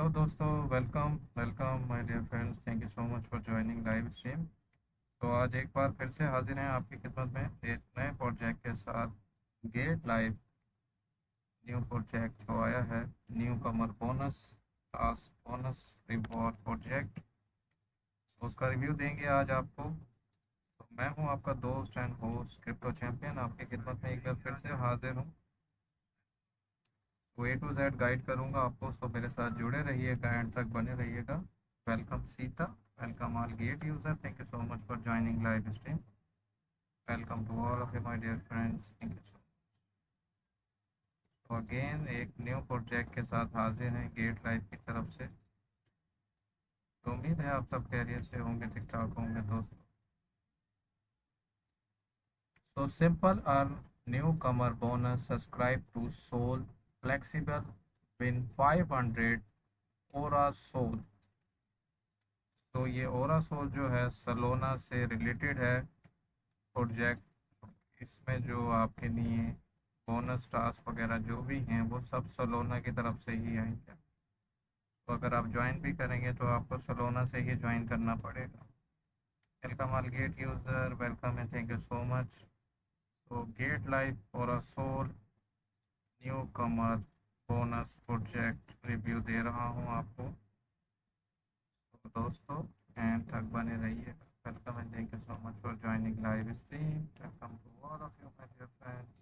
तो दोस्तों, welcome welcome my dear friends. Thank you so much for joining live stream. तो आज एक बार फिर से हाजिर हैं आपकी खिदमत में एक नए प्रोजेक्ट के साथ। गेट लाइव न्यू प्रोजेक्ट जो आया है, न्यू कमर bonus class bonus reward project, तो उसका रिव्यू देंगे आज आपको। तो मैं हूं आपका दोस्त एंड होस्ट क्रिप्टो चैंपियन, आपकी खिदमत में एक बार फिर से हाजिर हूं। तो A to Z गाइड करूंगा आपको, तो मेरे साथ जुड़े रहिएगा, एंड तक बने रहिएगा। Welcome Sita, welcome all get user, thank you so much for joining live stream. Welcome to all of you my dear friends, thank you. तो अगेन एक न्यू प्रोजेक्ट के साथ हाजिर हैं गेट लाइव की तरफ से। तो उम्मीद है आप सब खैरियत से होंगे, ठीक ठाक होंगे दोस्तों। So simple earn newcomer bonus, subscribe to Soul Flexible, win 500 Aura Soul। तो ये ओरा सोल जो है सलोना से रिलेटेड है प्रोजेक्ट। इसमें जो आपके लिए बोनस टास्क वगैरह जो भी हैं वो सब सलोना की तरफ से ही आएंगे। तो अगर आप ज्वाइन भी करेंगे तो आपको सलोना से ही ज्वाइन करना पड़ेगा। Welcome all get user, welcome and thank you so much. तो get life aura soul new कमर बोनस प्रोजेक्ट रिव्यू दे रहा हूँ आपको। तो दोस्तों, एंड तक बने रहिए। Welcome and thank you so much for joining live stream. Welcome to all of you my dear friends.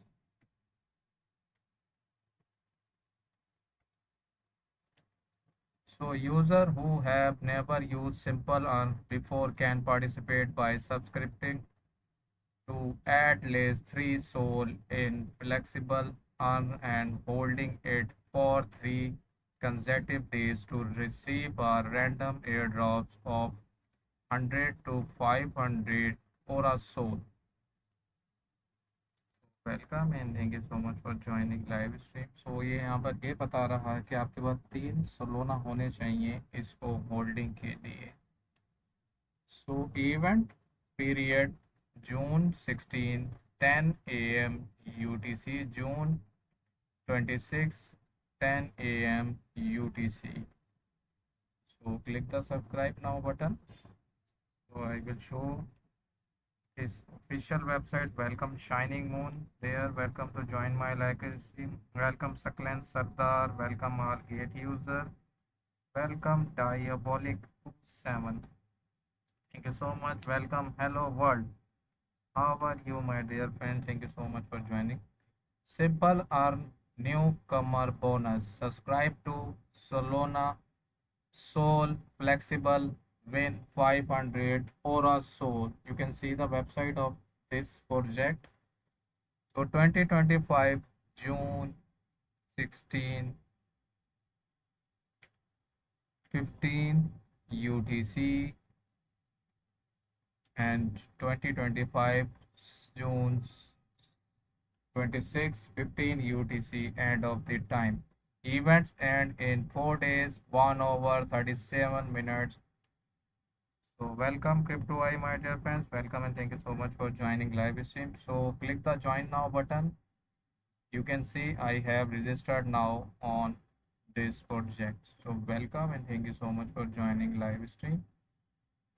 So user who have never used Simple Earn before can participate by subscribing to at least 3 Soul in Flexible Earn and holding it for 3 consecutive days to receive a random airdrops of 100 to 500 Aura Soul। Welcome and thank you so much for joining live stream. So ये यहाँ पर ये बता रहा है कि आपके पास 3 Solana होने चाहिए इसको होल्डिंग के लिए। सो event period June 16 10 AM UTC, June 26 10 AM UTC। So click the subscribe now button. So I will show his official website. Welcome Shining Moon there, welcome to join my live stream. Welcome Saklan Sardar, welcome all gate user, welcome Diabolic 7, thank you so much. Welcome hello world, how are you my dear friend, thank you so much for joining. Simple earn newcomer bonus, subscribe to Solana Soul Flexible, win 500 Aura Soul. You can see the website of this project. So 2025 June 16 15 UTC and 2025 June 26 15 UTC end of the time. Events end in 4 days, 1 over 37 minutes. So welcome Crypto I my dear friends, welcome and thank you so much for joining live stream. So click the join now button. You can see I have registered now on this project. So welcome and thank you so much for joining live stream.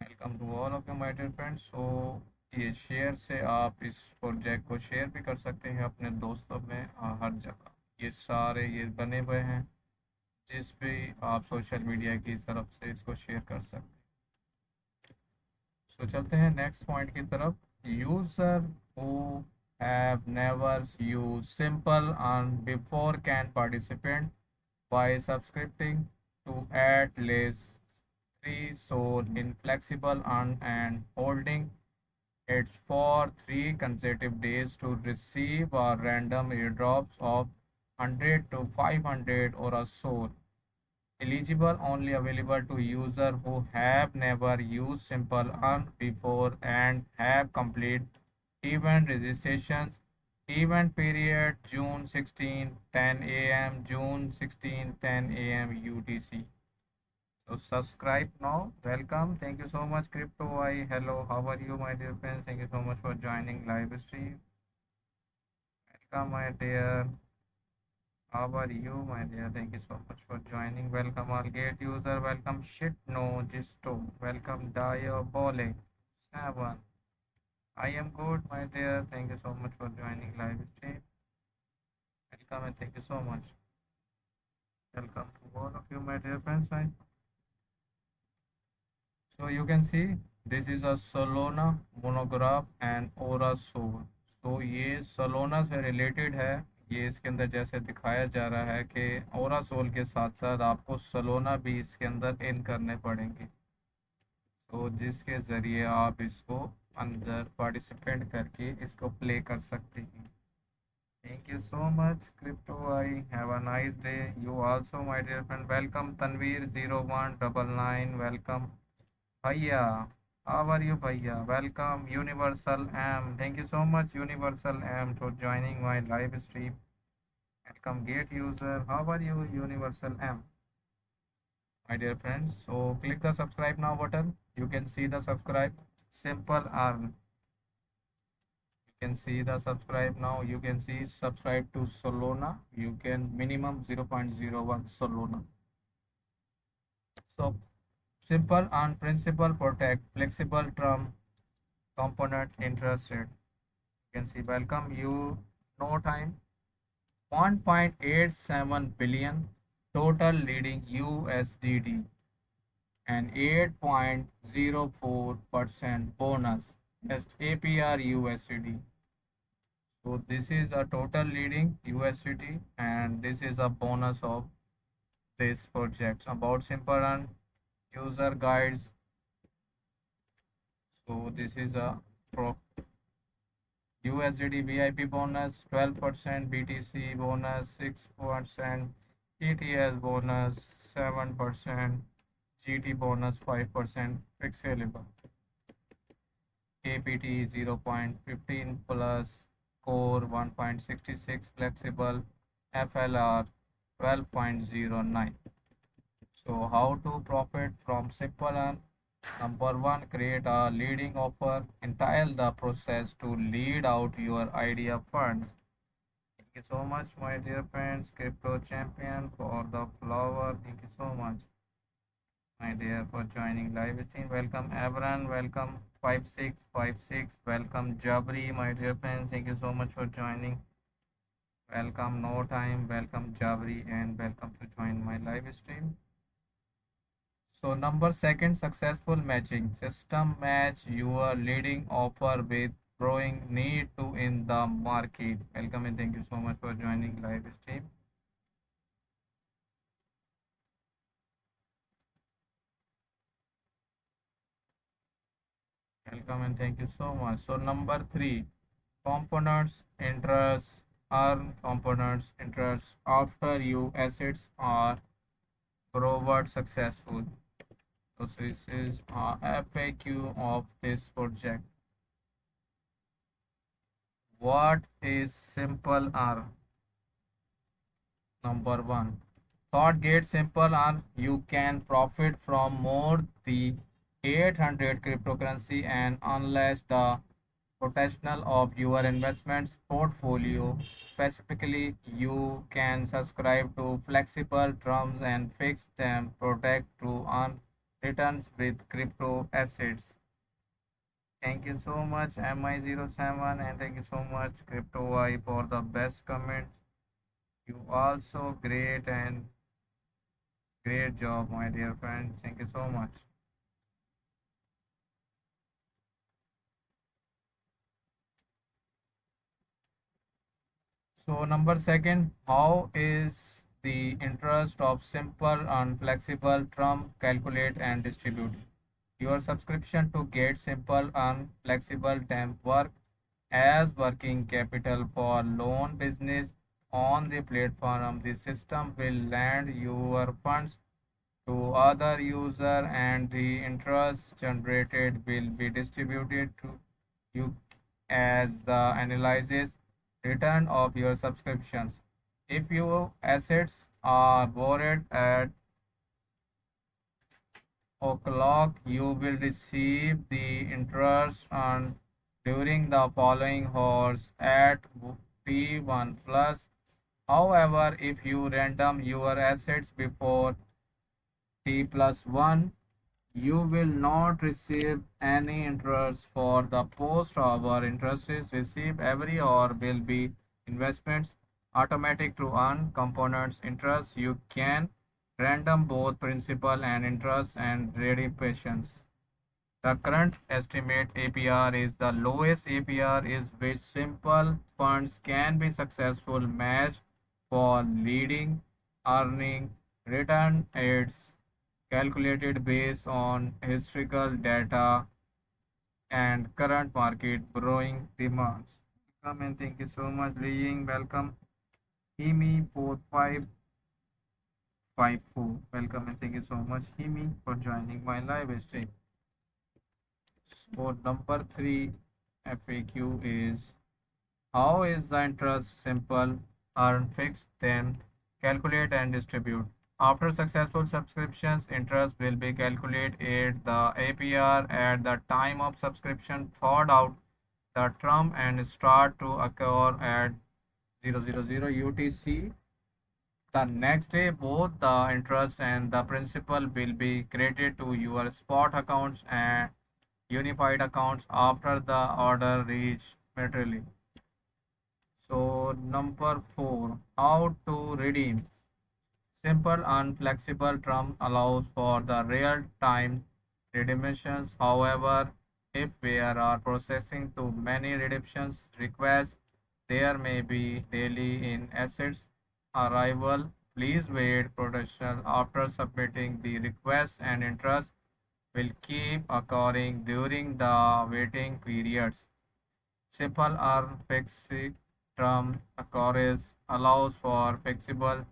Welcome to all of you my dear friends. So ये share से आप इस project को share भी कर सकते हैं अपने दोस्तों में, हर जगह ये सारे ये बने हुए हैं, जिस भी आप सोशल मीडिया की तरफ से इसको शेयर कर सकते हैं। सो चलते हैं नेक्स्ट पॉइंट की तरफ। User who have never use simple earn before can participate by subscribing to at least 3 soul in flexible earn and holding it for 3 consecutive days to receive a random airdrops of 100 to 500 or a soul. Eligible only available to users who have never used Simple Earn before and have complete event registrations. Event period June 16 10 AM, June 16 10 AM UTC. So subscribe now. Welcome. Thank you so much Crypto I. Hello, how are you my dear friends? Thank you so much for joining live stream. Welcome my dear. How are you, my dear? Thank you so much for joining. Welcome, all gate user. Welcome, shit no Gisto. Welcome, Diabolic 7. I am good, my dear. Thank you so much for joining live stream. Welcome and thank you so much. Welcome to all of you, my dear friends. So you can see this is a Solana monograph and Aura Soul. तो ये Solana से related है. ये इसके अंदर जैसे दिखाया जा रहा है कि Aura Soul के साथ साथ आपको Solana भी इसके अंदर इन करने पड़ेंगे, तो जिसके ज़रिए आप इसको अंदर पार्टिसिपेट करके इसको प्ले कर सकते हैं. Thank you so much, Crypto I. Have a nice day. You also, my dear friend. Welcome, Tanveer0199. Welcome. Bhaiya, how are you, Bhaiya? Welcome, Universal M. Thank you so much, Universal M, for joining my live stream. Welcome, Gate user. How are you, Universal M? My dear friends, so click the subscribe now button. You can see the subscribe. Simple earn. You can see the subscribe now. You can see subscribe to Solana. You can minimum 0.01 Solana. So simple earn principal protect flexible term component interest rate. You can see welcome you, no time, 1.87 billion total leading USDT and 8.04% bonus just APR USDT. So this is a total leading USDT and this is a bonus of this project. About simple and user guides. So this is a pro USDT VIP bonus 12%, BTC bonus 6%, ETS bonus 7%, GT bonus 5%, flexible. KPT 0.15 plus, core 1.66, flexible, FLR 12.09. So how to profit from Simple Earn? Number one, create a leading offer. Entail the process to lead out your idea funds. Thank you so much, my dear friends. Crypto champion for the flower. Thank you so much, my dear, for joining live stream. Welcome, everyone. Welcome, 5656. Welcome, Jabri, my dear friends. Thank you so much for joining. Welcome, no time. Welcome, Jabri, and welcome to join my live stream. So number second, successful matching. System match your leading offer with growing need to in the market. Welcome and thank you so much for joining live stream. Welcome and thank you so much. So number three, components, interest, earn components, interest after you assets are proved successful. So this is FAQ of this project. What is simple R? Number one, thought gate simple R. You can profit from more the 800 cryptocurrency and unless the potential of your investments portfolio. Specifically, you can subscribe to flexible terms and fix them, protect to earn returns with crypto assets. Thank you so much, MI07, and thank you so much, CryptoY, for the best comment. You also great and great job, my dear friend. Thank you so much. So number second, how is the interest of simple and flexible term calculate and distribute? Your subscription to get simple and flexible temp work as working capital for loan business on the platform. The system will lend your funds to other user and the interest generated will be distributed to you as the analysis return of your subscriptions. If your assets are borrowed at o'clock, you will receive the interest earned during the following hours at T1 plus However, if you random your assets before T plus 1, you will not receive any interest for the post hour. Interest is received every hour will be investments automatic to earn components interest. You can random both principal and interest and redemptions. The current estimate APR is the lowest APR is which simple funds can be successful match for leading earning return. It's calculated based on historical data and current market borrowing demands. Welcome and thank you so much, Liying. Welcome, Himi 4554. Welcome and thank you so much, Himi, for joining my live stream. So, number three FAQ is how is the interest simple, earn fixed, then calculate and distribute. After successful subscriptions, interest will be calculated the APR at the time of subscription, thawed out the term and start to occur at 000 UTC. The next day, both the interest and the principal will be credited to your spot accounts and unified accounts after the order reach materially. So number four, how to redeem. Simple and flexible term allows for the real-time redemptions. However, if we are processing too many redemptions requests, there may be delay in assets arrival. Please wait protection after submitting the request and interest will keep occurring during the waiting periods. Simple or fixed term occurs allows for flexible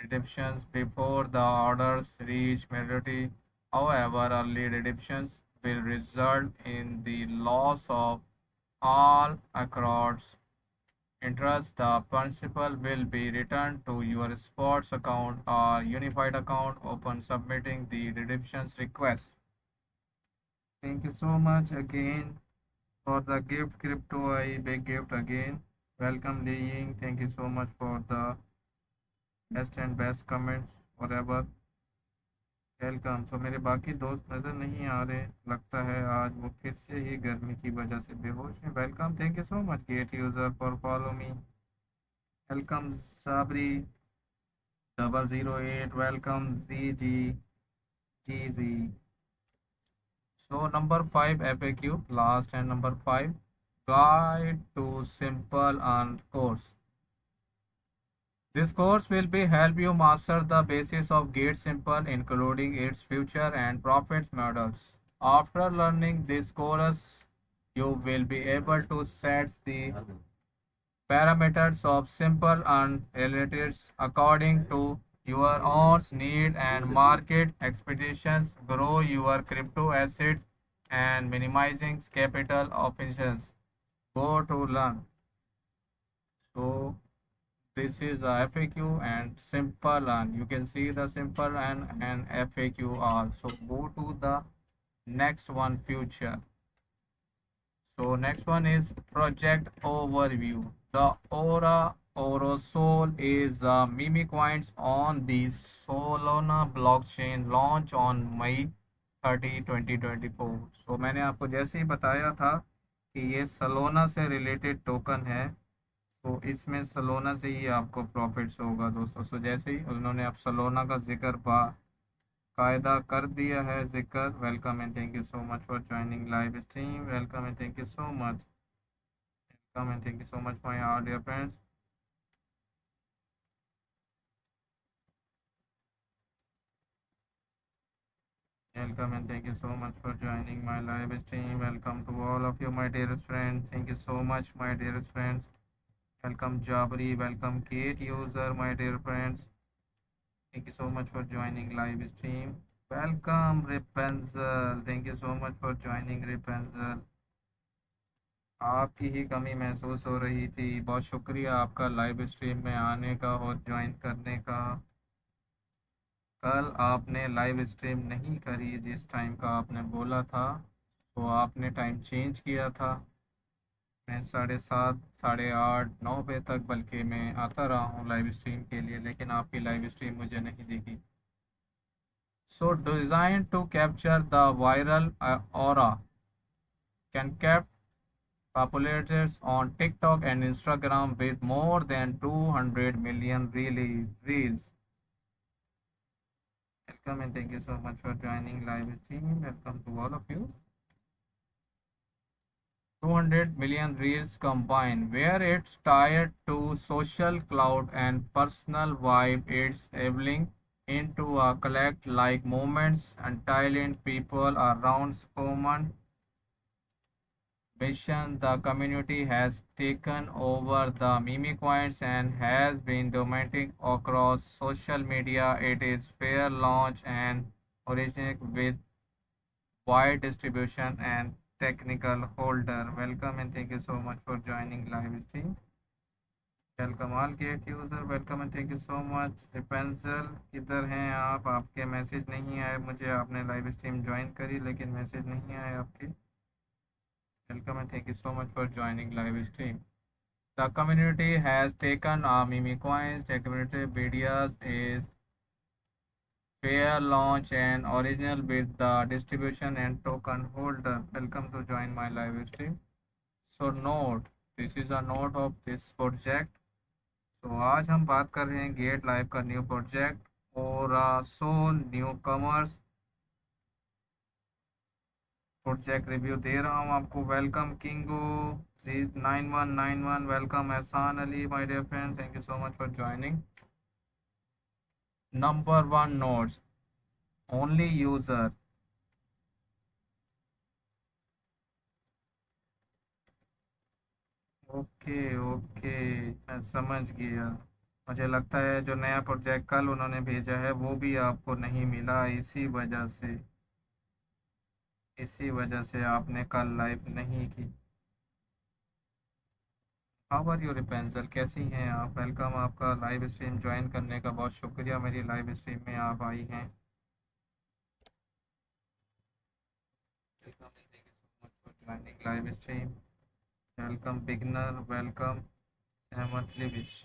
redemptions before the orders reach maturity. However, early redemptions will result in the loss of all accrued interest. The principal will be returned to your sports account or unified account upon submitting the redemptions request. Thank you so much again for the gift, Crypto I big gift again. Welcome, Li Ying. Thank you so much for the best comments, whatever. Welcome. तो मेरे बाकी दोस्त नज़र नहीं आ रहे, लगता है आज वो फिर से ही गर्मी की वजह से बेहोश हैं। Welcome, thank you so much get user for follow me. Welcome Sabri 008। Welcome ji. So number five FAQ, last and number five, guide to simple and course. This course will be help you master the basis of Gate Simple, including its future and profits models. After learning this course, you will be able to set the parameters of simple and relatives according to your own need and market expectations, grow your crypto assets and minimizing capital efficiency. Go to learn. So this is a FAQ and simple and you can see the simple and FAQ also. Go to the next one future. So next one is project overview. The Aura Orosol is a meme coins on the Solana blockchain launch on May 30, 2024. So मैंने आपको जैसे ही बताया था कि ये सलोना से related token है, तो इसमें सलोना से ही आपको प्रॉफिट्स होगा दोस्तों। सो जैसे ही उन्होंने अब सलोना का जिक्र कायदा कर दिया है जिक्र। Welcome and thank you so much for joining live stream. Welcome and thank you so much. Welcome and thank you so much my all dear friends. Welcome and thank you so much for joining my live stream. Welcome to all of you, my dearest friends. Thank you so much, my dearest friends. Welcome, Jabri. Welcome, Kate user, my dear friends. Thank you so much for joining live stream. Welcome, Rapunzel. Thank you so much for joining, Rapunzel. आपकी ही कमी महसूस हो रही थी। बहुत शुक्रिया आपका live stream में आने का और ज्वाइन करने का। कल आपने लाइव स्ट्रीम नहीं करी जिस टाइम का आपने बोला था, तो आपने टाइम चेंज किया था। मैं 7:30, 8:30, 9 बजे तक बल्कि मैं आता रहा हूँ लाइव स्ट्रीम के लिए, लेकिन आपकी लाइव स्ट्रीम मुझे नहीं दिखी। So design to capture the viral aura can kept populated on TikTok and Instagram with more than 200 million reels. Welcome and thank you so much for joining live stream. Welcome to all of you. 200 million reels combined, where it's tied to social cloud and personal vibe. It's evolving into a collect like moments and Thailand people around common mission. The community has taken over the meme coins and has been dominating across social media. It is fair launch and originated with wide distribution and technical holder. Welcome and thank you so much for joining live stream. Welcome all gate user. Welcome and thank you so much. Rapunzel किधर हैं आप? आपके message नहीं आए मुझे। आपने live stream join करी लेकिन मैसेज नहीं आए आपके। Welcome and thank you so much for joining live stream. The community has taken meme coins. The community videos is fair launch and original with the distribution and token holder. Welcome to join my live stream. So note, this is a note of this project. So आज हम बात कर रहे हैं get live का new project और so new commerce project review दे रहा हूँ आपको। वेलकम किंगू 9191, welcome Ehsan Ali my dear friend, thank you so much for joining. Number 1 notes only user. Okay okay, मैं समझ गया। मुझे लगता है जो नया प्रोजेक्ट कल उन्होंने भेजा है वो भी आपको नहीं मिला, इसी वजह से आपने कल लाइव नहीं की। हाउ आर यू रिपेंजल, कैसी हैं आप? वेलकम, आपका लाइव स्ट्रीम ज्वाइन करने का बहुत शुक्रिया। मेरी लाइव स्ट्रीम में आप आई हैं। Joining live stream. Welcome beginner, welcome Hematly Wish.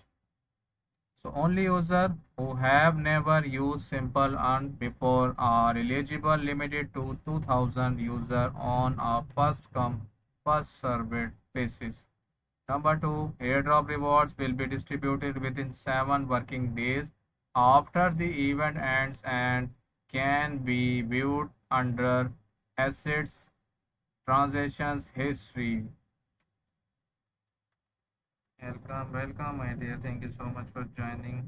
So only user who have never used Simple Earn before are eligible, limited to 2000 user on a first come first served basis. Number 2, airdrop rewards will be distributed within 7 working days after the event ends and can be viewed under assets transactions history. Welcome welcome my dear, thank you so much for joining.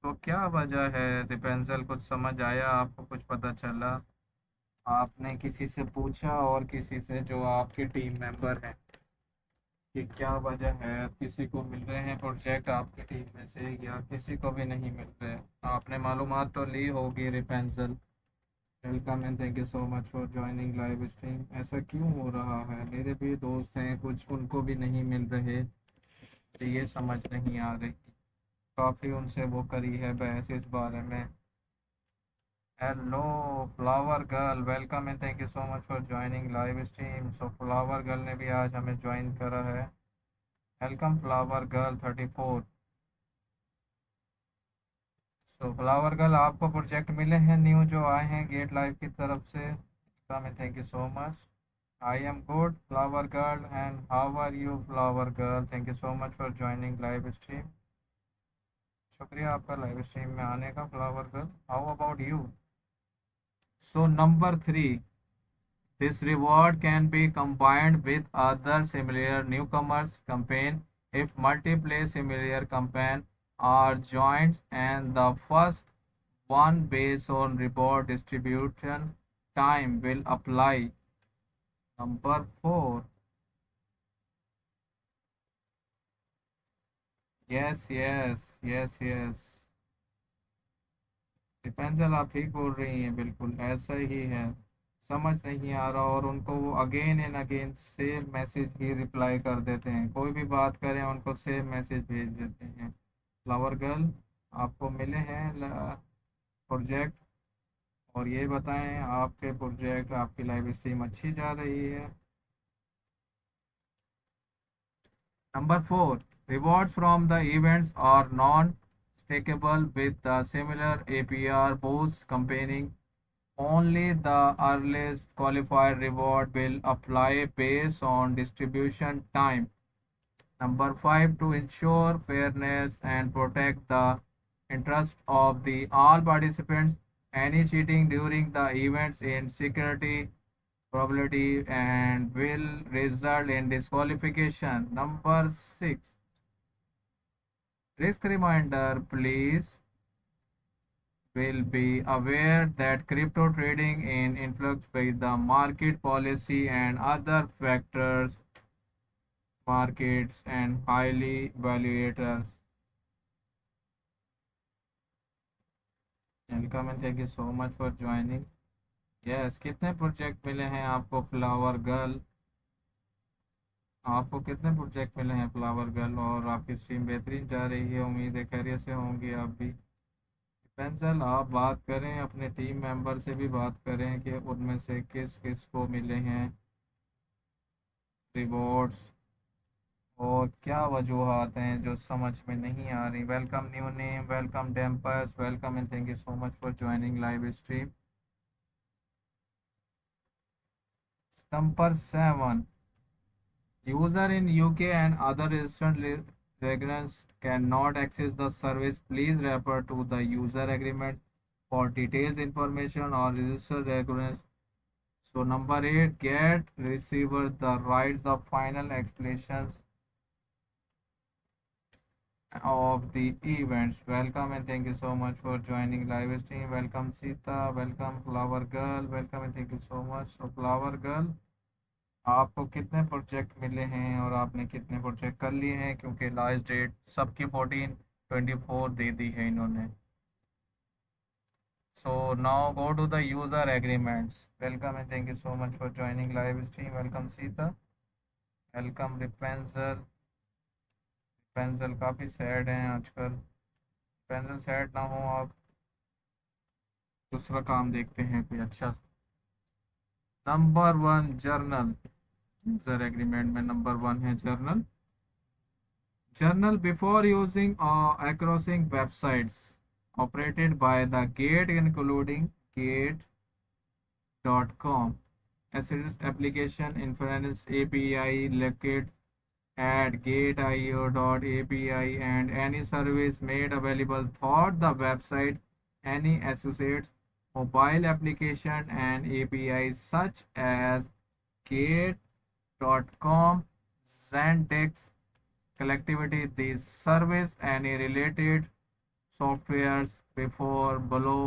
तो क्या वजह है रिपेंजल, कुछ समझ आया आपको? कुछ पता चला? आपने किसी से पूछा और किसी से जो आपके टीम मेंबर हैं कि क्या वजह है? किसी को मिल रहे हैं प्रोजेक्ट आपकी टीम में से या किसी को भी नहीं मिल रहे? आपने मालूमात तो ली होगी रिपेंजल। Welcome and thank you so much for joining live stream. ऐसा क्यों हो रहा है? मेरे भी दोस्त हैं कुछ, उनको भी नहीं मिल रहे, तो ये समझ नहीं आ रही। काफ़ी उनसे वो करी है बहस इस बारे में। Hello flower girl, welcome and thank you so much for joining live stream. So flower girl ने भी आज हमें ज्वाइन करा है। Welcome flower girl 34। सो फ्लावर गर्ल, आपको प्रोजेक्ट मिले हैं न्यू जो आए हैं गेट लाइव की तरफ से? Welcome and thank you so much. I am good flower girl and how are you flower girl? Thank you so much for joining live stream. शुक्रिया आपका लाइव स्ट्रीम में आने का flower girl. How about you? So number 3, this reward can be combined with other similar newcomers campaign if multiple similar campaign are joined and the first one based on reward distribution time will apply. Number 4, yes. डिपेंसल आप ठीक बोल रही हैं, बिल्कुल ऐसा ही है। समझ नहीं आ रहा और उनको वो again and again same message he reply कर देते हैं। कोई भी बात करें उनको सेम मैसेज भेज देते हैं। फ्लावर गर्ल, आपको मिले हैं प्रोजेक्ट? और ये बताएं आपके प्रोजेक्ट, आपकी लाइव स्ट्रीम अच्छी जा रही है? Number 4, rewards from the events are non-stackable with the similar APR boosts campaigning. Only the earliest qualified reward will apply based on distribution time. Number 5, to ensure fairness and protect the interest of the all participants, any cheating during the events in security probability and will result in disqualification. Number 6, risk reminder, please will be aware that crypto trading is influenced by the market policy and other factors, markets and highly evaluators. Welcome and thank you so much for joining. Yes, कितने project मिले हैं आपको flower girl? आपको कितने project मिले हैं flower girl? और आपकी स्ट्रीम बेहतरीन जा रही है, उम्मीद है खैरियत से होंगे आप भी। पेंसिल आप बात करें, अपने टीम मेंबर से भी बात करें कि उनमें से किस किस को मिले हैं रिवॉर्ड्स और क्या वजूहत हैं जो समझ में नहीं आ रही। वेलकम न्यू नेम, वेलकम डेम्पर्स, welcome and thank you so much for joining live stream. Number 7, user in UK and other registered residents cannot access the service. Please refer to the user agreement for details information or registered residents. So number 8, get receiver the rights of final explanations of the events. Welcome and thank you so much for joining live stream. Welcome Sita, welcome Flower Girl, welcome and thank you so much. So Flower Girl, आपको कितने project मिले हैं और आपने कितने project कर लिए हैं, क्योंकि लास्ट डेट सबकी 14/24 दे दी है इन्होंने। So now go to the user agreements. Welcome and thank you so much for joining live stream. Welcome Sita, welcome रिपेंजल। रिपेंजल काफ़ी सैड हैं आजकल। रिपेंजल सैड ना हो आप, दूसरा काम देखते हैं कोई अच्छा। Number 1, journal. यूज़र एग्रीमेंट में नंबर 1 है journal. Journal before using accessing websites operated by the Gate including Gate.com, Assets Application Inference API located at Gate.io.api and any service made available for the website, any associates, mobile application and APIs such as Gate.com, Zendesk, collectivity, this service, any related softwares before below,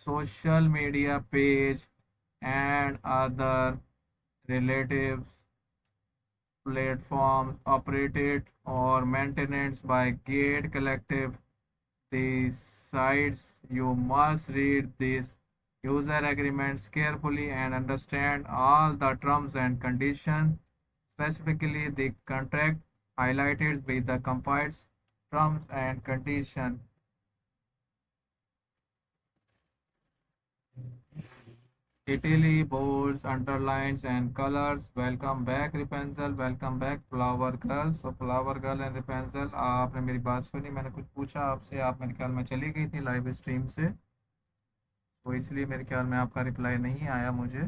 social media page and other relatives platforms operated or maintained by Gate Collective. These sites, you must read these user agreements carefully and understand all the terms and conditions, specifically the contract highlighted with the compiled terms and conditions. Italy boards, underlines and colors. Welcome back Rapunzel, welcome back Flower Girl. So Flower Girl and Rapunzel, आपने मेरी बात सुनी, मैंने कुछ पूछा आपसे, आप मेरे ख्याल में चली गई थी लाइव स्ट्रीम से, तो इसलिए मेरे ख्याल में आपका रिप्लाई नहीं आया मुझे।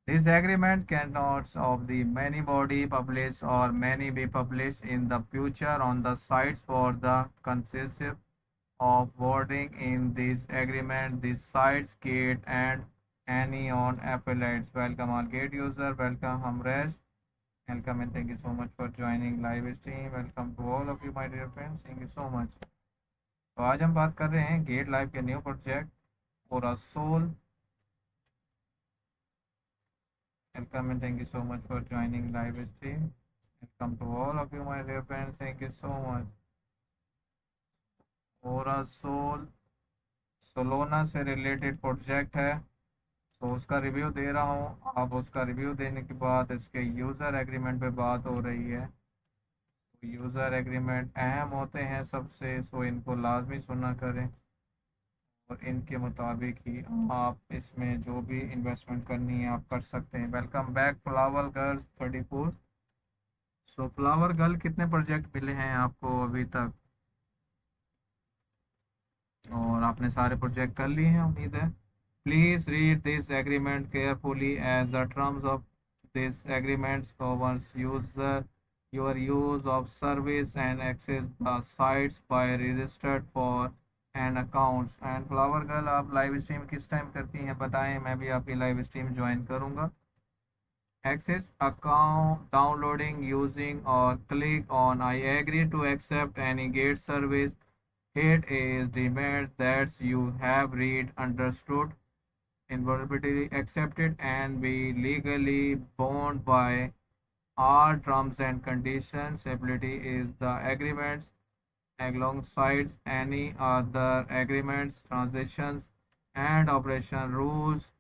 This agreement cannot of the many body published or many be published in the future on the sites for the consensus of wording in this agreement. The sites Gate and any on affiliates. Welcome all Gate user. Welcome Hamresh. Welcome and thank you so much for joining live stream. Welcome to all of you my dear friends. Thank you so much. तो आज हम बात कर रहे हैं get live के new project और soul. Welcome and thank you so much for joining live stream. Welcome to all of you my dear friends. Thank you so much. Aura Soul Solana से रिलेटेड प्रोजेक्ट है, तो उसका review दे रहा हूँ। अब उसका रिव्यू देने के बाद इसके यूज़र एग्रीमेंट पे बात हो रही है। तो यूज़र एग्रीमेंट अहम होते हैं सबसे, सो इनको लाजमी सुना करें और इनके मुताबिक ही आप इसमें जो भी इन्वेस्टमेंट करनी है आप कर सकते हैं। Welcome back flower girls 34। सो फ्लावर गर्ल कितने प्रोजेक्ट मिले हैं आपको अभी तक, और आपने सारे प्रोजेक्ट कर लिए हैं उम्मीद है। Please read this agreement carefully as the terms of this agreements governs user your use of service and access the sites by registered for and accounts। And flower girl आप लाइव स्ट्रीम किस time करती हैं बताएं, मैं भी आपकी live stream join करूंगा। Access account downloading using or click on I agree to accept any gate service. It is demand that you have read, understood, involuntarily accepted and be legally bound by all terms and conditions. Ability is the agreements alongside any other agreements, transactions and operation rules,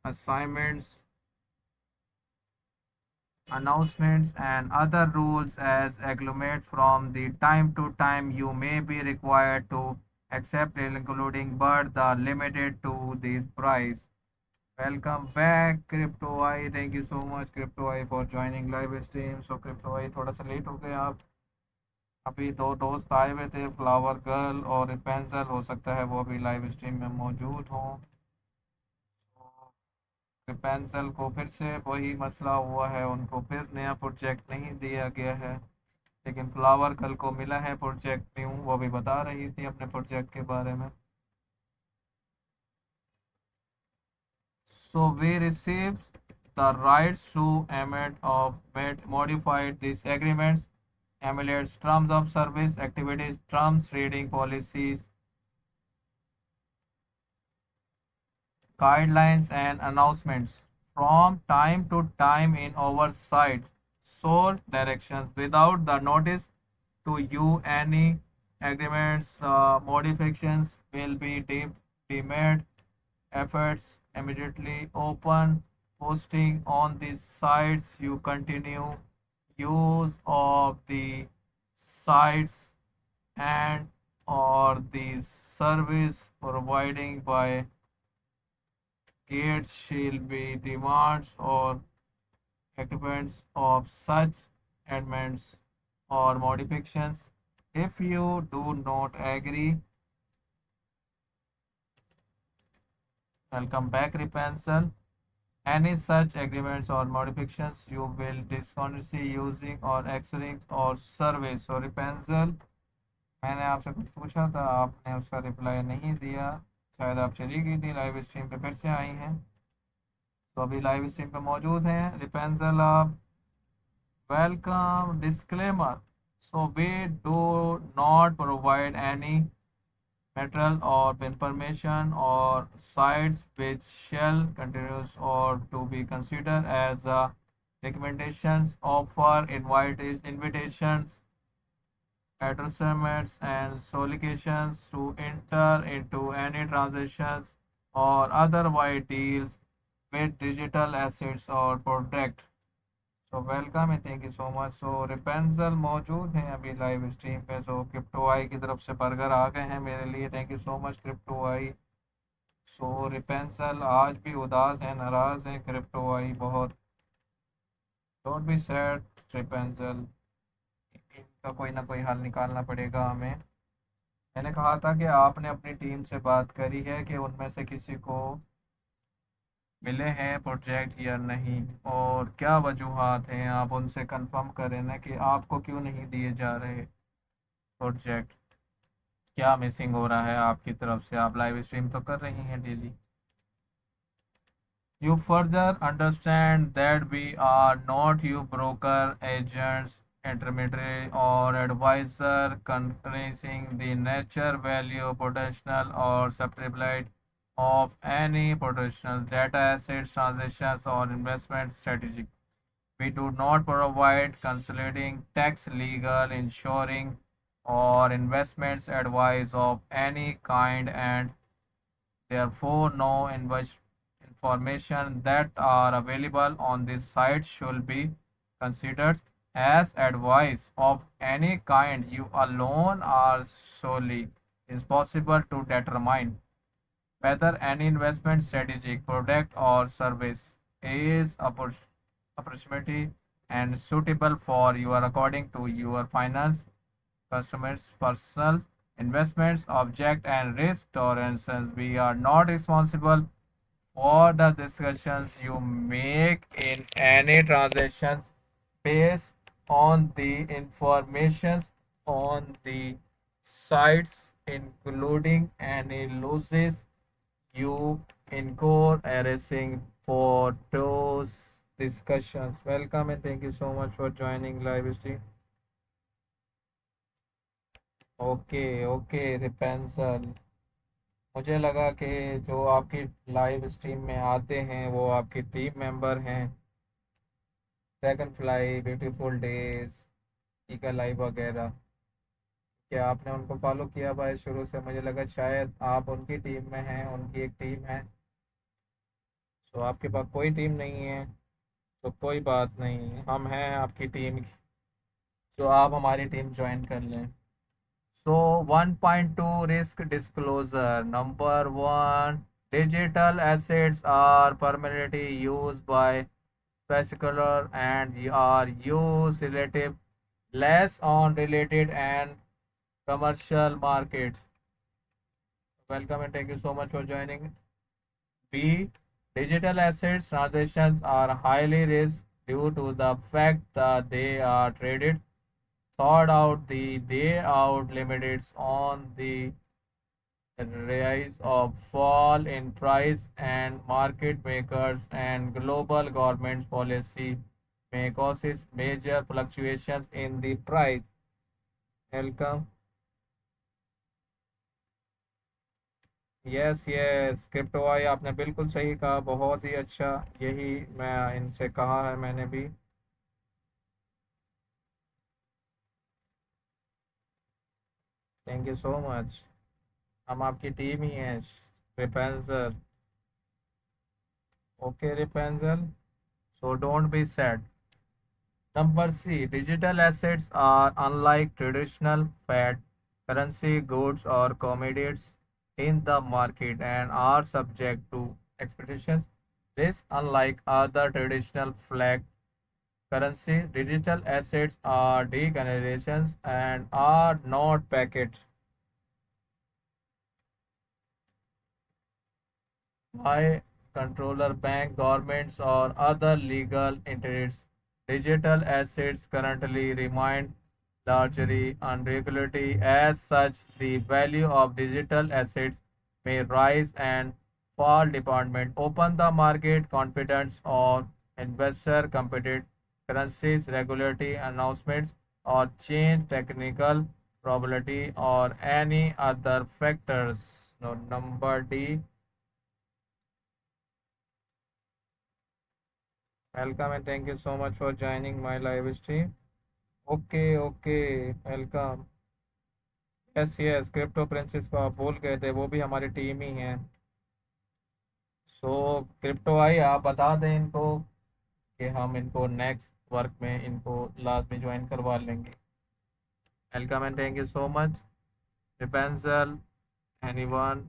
assignments, announcements and other rules as aggregate from the time to time you may be required to accept including but the limited to this price। Welcome back CryptoI, thank you so much CryptoI for joining live stream। so CryptoI थोड़ा सा late हो गए आप, अभी दो दोस्त आए हुए थे फ्लावर गर्ल और रिपेंजल, हो सकता है वो अभी लाइव स्ट्रीम में मौजूद हों। पेंसिल को फिर से वही मसला हुआ है, उनको फिर नया प्रोजेक्ट नहीं दिया गया है, लेकिन फ्लावर कल को मिला है प्रोजेक्ट न्यू, वो भी बता रही थी अपने प्रोजेक्ट के बारे में। So we receive the rights to amend of modified these agreements, emulates terms of service activities, terms reading policies, guidelines and announcements from time to time in oversight sole directions without the notice to you any agreements modifications will be deemed efforts immediately open posting on these sites you continue use of the sites and or the service providing by gates shall be demands or occupants of such amendments or modifications. If you do not agree, welcome back Rapunzel. Any such agreements or modifications you will discontinue using or exiting or service। So Rapunzel, मैंने आपसे कुछ पूछा था, आपने उसका reply नहीं दिया, शायद आप चली गई थी, लाइव स्ट्रीम पे फिर से आई हैं, तो अभी लाइव स्ट्रीम पे मौजूद हैं रिपेंजल आप। Welcome disclaimer. So we do not provide any material or information or sites which shall continues or to be considered as recommendations, offer, invitations, advertisements, and solicitations to enter into any transactions or otherwise deals with digital assets or product। So welcome है, thank you so much. सो रिपेंजल मौजूद हैं अभी live stream पे। सो crypto आई की तरफ से burger आ गए हैं मेरे लिए, thank you so much crypto eye. So रिपेंजल आज भी उदास है, नाराज़ है क्रिप्टो आई बहुत। डोंट बी सैड रिपेंजल, इनका कोई ना कोई हल निकालना पड़ेगा हमें। मैंने कहा था कि आपने अपनी टीम से बात करी है कि उनमें से किसी को मिले हैं प्रोजेक्ट या नहीं, और क्या वजूहात हैं, आप उनसे कंफर्म करें ना कि आपको क्यों नहीं दिए जा रहे प्रोजेक्ट, क्या मिसिंग हो रहा है आपकी तरफ से। आप लाइव स्ट्रीम तो कर रही हैं daily. You further understand that we are not you broker agents intermediate और advisor contrasting the nature value potential और separability of any potential data assets, transactions, or investment strategy. We do not provide consulting, tax, legal, insuring, or investments advice of any kind, and therefore no information that are available on this site should be considered as advice of any kind. You alone are solely is possible to determine whether any investment strategy, product or service is approximately and suitable for your according to your finance, customers, personal investments, object and risk tolerances. We are not responsible for the discussions you make in any transactions based on the information on the sites, including any losses you incur arising for those discussions. Welcome and thank you so much for joining live stream. Okay okay रिपेंसल, मुझे लगा कि जो आपकी live stream में आते हैं वो आपके टीम मेंबर हैं। Dragonfly, beautiful days, eagle eye वगैरह। क्या आपने उनको फॉलो किया भाई शुरू से? मुझे लगा शायद आप उनकी टीम में हैं, उनकी एक टीम है। तो आपके पास कोई टीम नहीं है तो कोई बात नहीं, हम हैं आपकी टीम। तो आप हमारी टीम ज्वाइन कर लें। So 1.2 risk disclosure. Number one, digital assets are permanently used by speculators and are used relative less on related and commercial markets. Welcome and thank you so much for joining. B. Digital assets transactions are highly risk due to the fact that they are traded thought out the day out limits on the rise of fall in price and market makers and global government policy may causes major fluctuations in the price. Welcome. Yes yes crypto eye, आपने बिल्कुल सही कहा, बहुत ही अच्छा। यही मैं इनसे कहा है मैंने भी। Thank you so much. हम आपकी टीम ही हैं रिपेंजल। ओके रिपेंजल, so don't be sad. Number C, digital assets are unlike traditional fiat currency goods or commodities in the market and are subject to expectations. This, unlike other traditional flag currency, digital assets are degenerations and are not packaged by controller bank, governments, or other legal entities. Digital assets currently remain largely unregulated. As such, the value of digital assets may rise and fall dependent open the market confidence or investor competitive currencies regulatory announcements or change technical probability or any other factors. No, number D. Welcome and thank you so much for joining my live stream. Okay, okay, welcome. Yes yes crypto princess को आप भूल गए थे, वो भी हमारी team ही है। सो crypto आई, आप बता दें इनको कि हम इनको नेक्स्ट वर्क में इनको लास्ट में ज्वाइन करवा लेंगे। Welcome and thank you so much रिपेंसल anyone.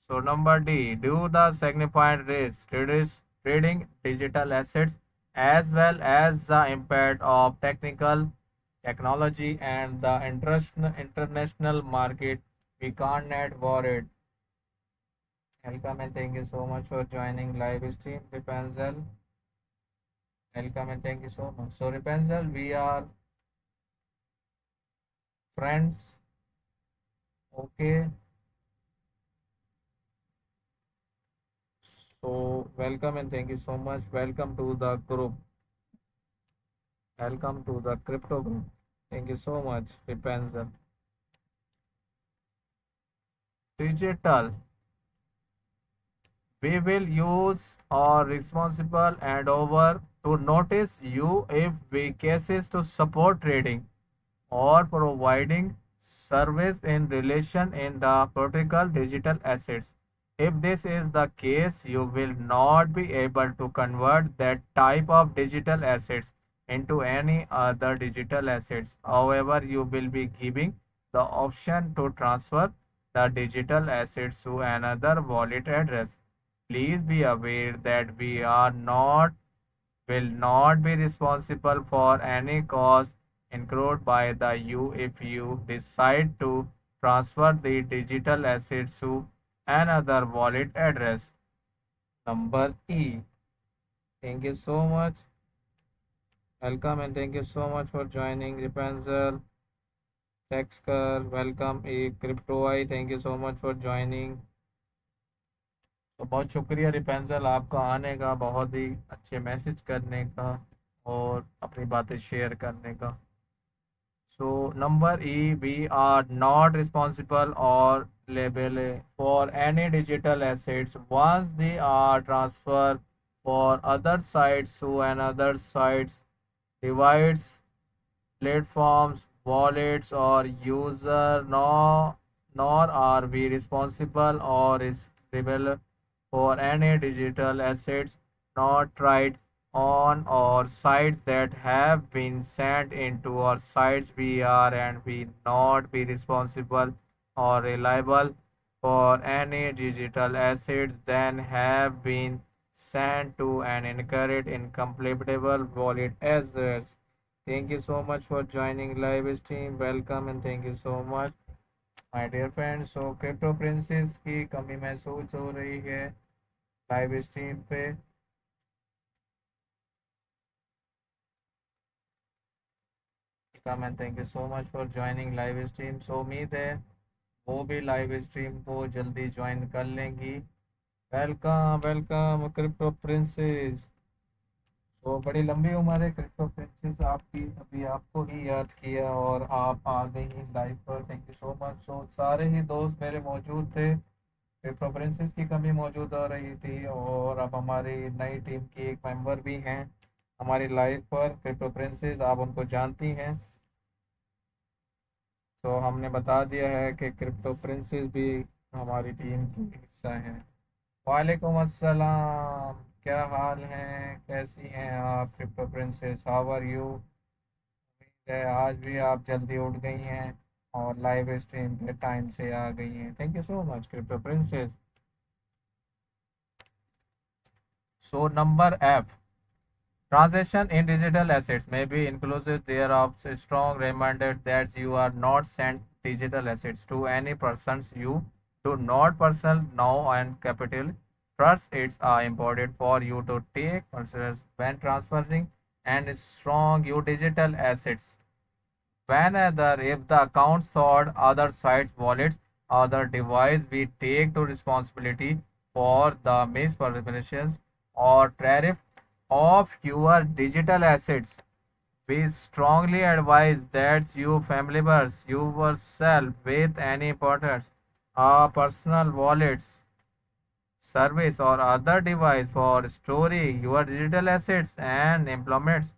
So number D, do the significant risk trading digital assets as well as the impact of technology and the international market. We can't net for it. Welcome and thank you so much for joining live stream, Rapunzel. Welcome and thank you so much. So Rapunzel, we are friends. Okay. So welcome and thank you so much. Welcome to the group. Welcome to the crypto group. Thank you so much, Rapunzel. Digital. We will use our responsible and over to notice you if we cases to support trading or providing service in relation in the protocol digital assets. If this is the case, you will not be able to convert that type of digital assets into any other digital assets. However, you will be giving the option to transfer the digital assets to another wallet address. Please be aware that we are not will not be responsible for any cost incurred by the you if you decide to transfer the digital assets to another wallet address. Number E. Thank you so much. Welcome and thank you so much for joining Rapunzel. Texker, welcome. A Crypto I, thank you so much for joining. तो बहुत शुक्रिया रिपेंजल आपका आने का, बहुत ही अच्छे message करने का और अपनी बातें शेयर करने का. So number E, we are not responsible or liable for any digital assets once they are transferred for other sites to another sites, devices, platforms, wallets, or user. Nor are we responsible or responsible for any digital assets not tried on or sites that have been sent into our sites. We are and we not be responsible or reliable for any digital assets that have been sent to and incurred incompatible wallet assets. Thank you so much for joining live stream. Welcome and thank you so much, my dear friends. So crypto princess की कमी महसूस हो रही है live stream पे. Welcome and thank you so much for joining live stream. So उम्मीद है वो भी लाइव स्ट्रीम को जल्दी ज्वाइन कर लेंगी. Welcome welcome crypto princess. तो बड़ी लंबी उम्र है क्रिप्टो प्रिंसेस आपकी, अभी आपको ही याद किया और आप आ गई हैं लाइव पर. Thank you so much. So सारे ही दोस्त मेरे मौजूद थे. क्रिप्टो प्रिंसेस की कमी मौजूद हो रही थी और अब हमारी नई टीम की एक मेंबर भी हैं हमारी लाइव पर, क्रिप्टो प्रिंसेस. आप उनको जानती हैं. तो हमने बता दिया है कि क्रिप्टो प्रिंसेस भी हमारी टीम की हिस्सा हैं. वालेकुम अस्सलाम. क्या हाल है, कैसी हैं आप crypto princess? How are you? उम्मीद है आज भी आप जल्दी उठ गई हैं और लाइव स्ट्रीम पे टाइम से आ गई हैं. Thank you so much crypto princess. So number F. Transaction in digital assets may be inclusive thereof. A strong reminder that you are not sent digital assets to any persons you do not personal know and capital trust. It's important for you to take consideration when transferring and strong your digital assets. Whenever if the account stored other sites, wallets, other device, we take to responsibility for the misperceptions or tariff of your digital assets. We strongly advise that you familiarize yourself with any importance personal wallets, service or other device for storing your digital assets and implements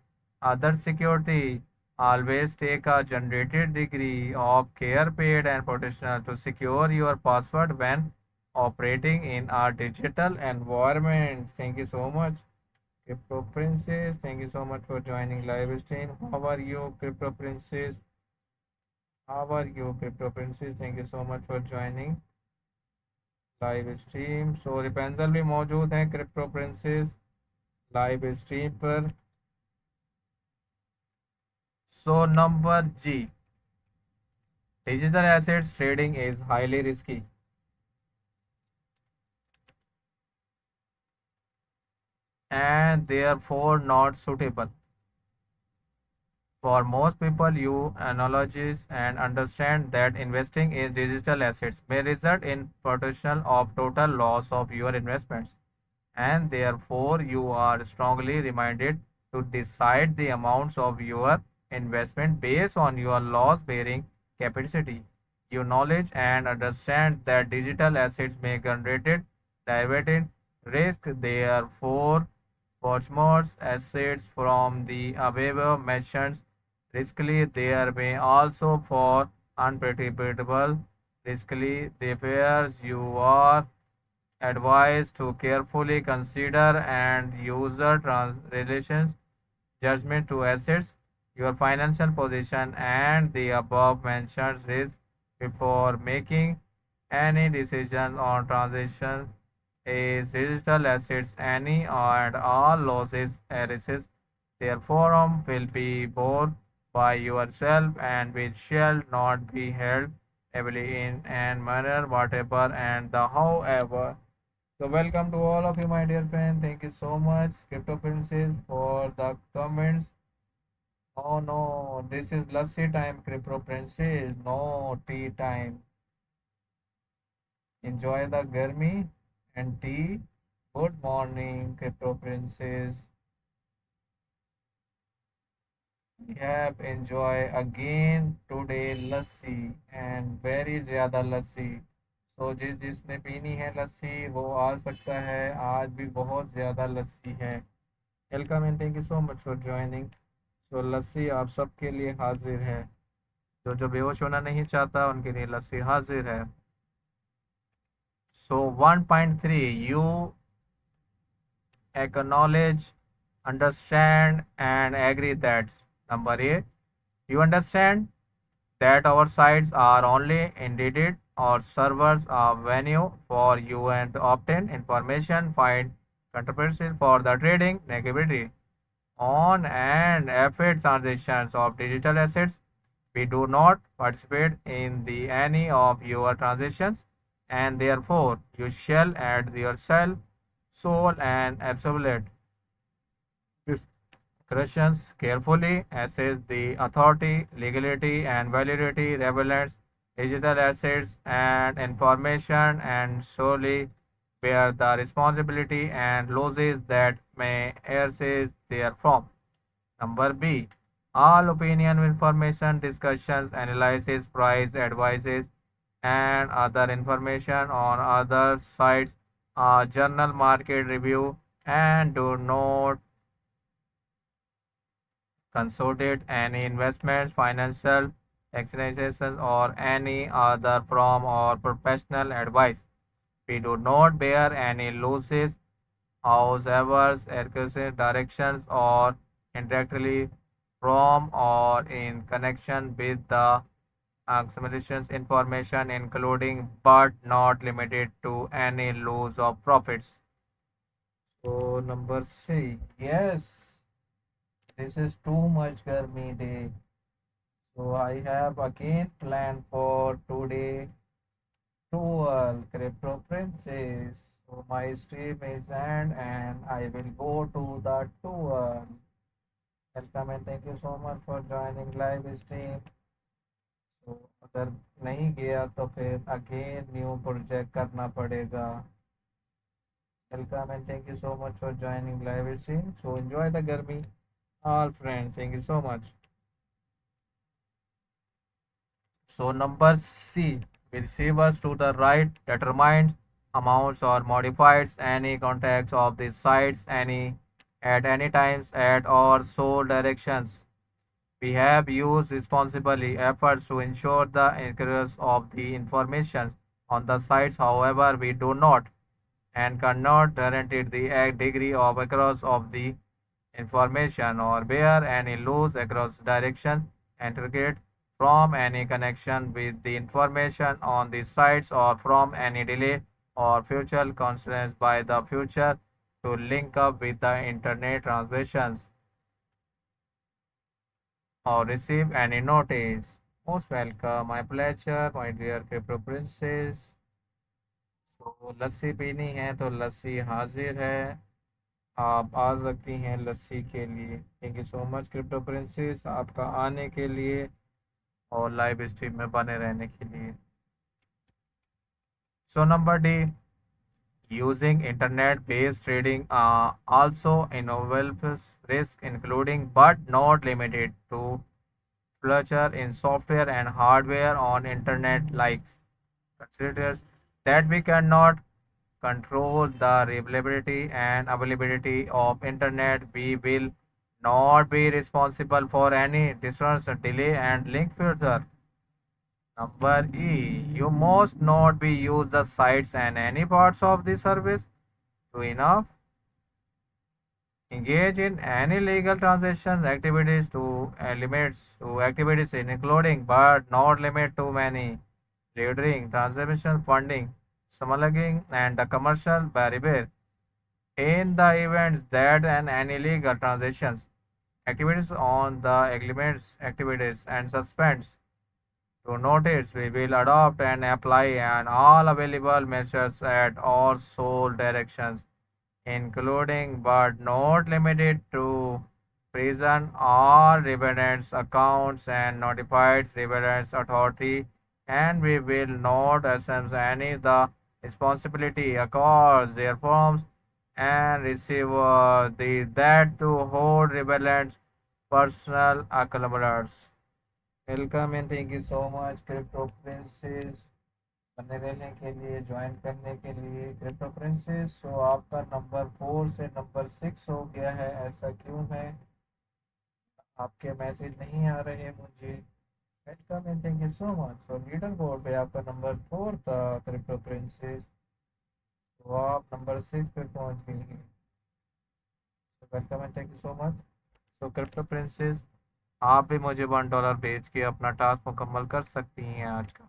other security. Always take a generated degree of care paid and professional to secure your password when operating in a digital environment. Thank you so much. Crypto Princess, thank you so much for joining live stream. How are you, Crypto Princess? How are you, Crypto Princess? Thank you so much for joining live stream. So रिपेंजल भी मौजूद हैं crypto princess live stream पर. So number G. Digital assets trading is highly risky and therefore not suitable for most people. You acknowledge and understand that investing in digital assets may result in potential of total loss of your investments, and therefore you are strongly reminded to decide the amounts of your investment based on your loss bearing capacity. You knowledge and understand that digital assets may generate derivative risk. Therefore, purchase assets from the above mentioned riskily. There may also for unpredictable riskly the affairs. You are advised to carefully consider and user relations judgment to assess your financial position and the above mentioned risk before making any decision on transactions. is digital assets, any and all losses arises therefrom will be borne by yourself and which shall not be held heavily in and manner whatever and the however. So welcome to all of you, my dear friend. Thank you so much, Crypto Princess, for the comments. Oh no, this is lassi time, Crypto Princess. No tea time. Enjoy the garmi and tea. Good morning, Crypto Princess. We have enjoy again today lassi and very ज़्यादा लस्सी. तो जिसने पीनी है लस्सी वो आ सकता है. आज भी बहुत ज़्यादा लस्सी है. Welcome and thank you so much for joining. तो लस्सी आप सबके लिए हाजिर है. जो बेहोश होना नहीं चाहता उनके लिए लस्सी हाजिर है. So 1.3, you acknowledge, understand, and agree that number A, you understand that our sites are only intended or servers a venue for you and to obtain information, find controversies for the trading, negativity on and affect transactions of digital assets. We do not participate in the any of your transactions and therefore you shall add yourself soul and absolute discretions carefully assess the authority, legality and validity relevant digital assets and information and solely bear the responsibility and losses that may arise therefrom. Number B. All opinion, information, discussions, analysis, price, advices, and other information on other sites are journal market review and do not consolidate any investments, financial exercises, or any other form or professional advice. We do not bear any losses, however, accurate directions or indirectly from or in connection with the accumulations information including but not limited to any loss of profits. So number C, yes, this is too much Garmi day. So I have again planned for today 12 crypto princess. So my stream is end and I will go to the 12. Welcome and thank you so much for joining live stream. तो अगर नहीं गया तो फिर again new project करना पड़ेगा. Welcome and thank you so much for joining live stream. So enjoy the गर्मी all friends. Thank you so much. So number C, receivers to the right determines amounts or modifies any contacts of the sites any at any times at or so directions. We have used responsibly efforts to ensure the accuracy of the information on the sites. However, we do not and cannot guarantee the degree of accuracy of the information or bear any loss across directions integrate from any connection with the information on the sites or from any delay or future constraints by the future to link up with the internet transactions or receive any notice. Most welcome, my pleasure, my dear crypto princess. तो लस्सी पीनी है तो लस्सी हाजिर है. आप आ सकती हैं लस्सी के लिए. Thank you so much crypto princess आपका आने के लिए और लाइव स्ट्रीम में बने रहने के लिए. So number D, using internet based trading also involves risk including but not limited to fluctuate in software and hardware on internet likes considers that we cannot control the reliability and availability of internet. We will not be responsible for any disruption, delay and link further. Number E, you must not be use the sites and any parts of the service to enough engage in any legal transactions activities to limits to activities including but not limit to many laundering, transmission, funding, smuggling, and the commercial barrier. In the events that and any illegal transactions, activities on the agreements, activities and suspends to notice, we will adopt and apply and all available measures at all sole directions, including but not limited to prison or residence accounts and notified residence authority, and we will not assume any the responsibility across their forms and receive that to hold rebellions personal accumulators. Welcome and thank you so much crypto princess बने रहने के लिए, join करने के लिए। Crypto princess, सो आपका number 4 से number 6 हो गया है, ऐसा क्यों है? आपके मैसेज नहीं आ रहे मुझे। Welcome and thank you so much. So leader board पे आपका नंबर 4 था क्रिप्टो प्रिंसेस, तो आप नंबर 6 पे पहुंच गई हैं। Welcome and thank you so much. So crypto princess, आप भी मुझे $1 भेज के अपना टास्क मुकम्मल कर सकती हैं आज का।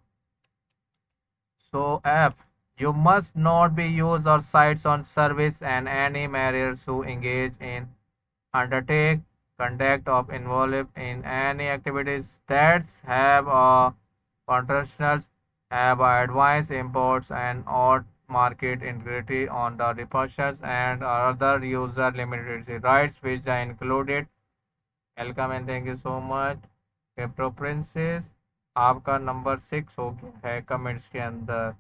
So F, you must not be used or sites on service and any marriers who engage in undertake conduct of involved in any activities that have a potential have advanced imports and or market integrity on the departures and other user limited rights which are included। Welcome and thank you so much crypto princess. आपका number 6 हो गया है comments के अंदर।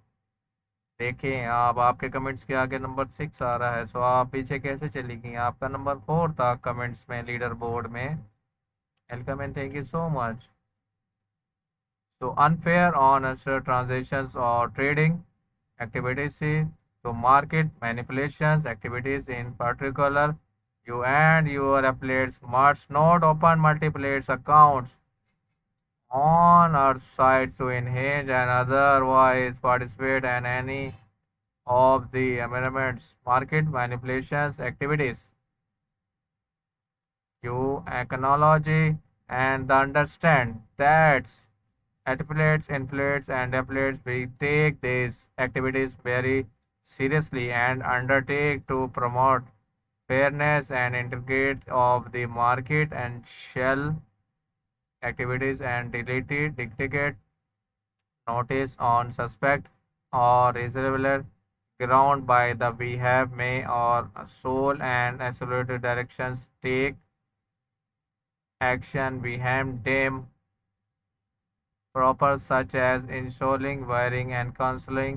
देखें आप, आपके comments के आगे नंबर 6 आ रहा है, सो आप पीछे कैसे चली गई? आपका नंबर 4 था कमेंट्स में, लीडर बोर्ड में। Welcome and thank you so much. So unfair honest transactions or trading activities to market manipulations activities in particular, you and your affiliates must not open multiple accounts on our site to enhance and otherwise participate in any of the amendments market manipulations activities. You acknowledge and understand that affiliates, inflates, and affiliates we take these activities very seriously and undertake to promote fairness and integrity of the market and shall activities and dictate notice on suspect or irregular ground by the we have may or sole and isolated directions take action we have deemed proper, such as installing, wiring and cancelling,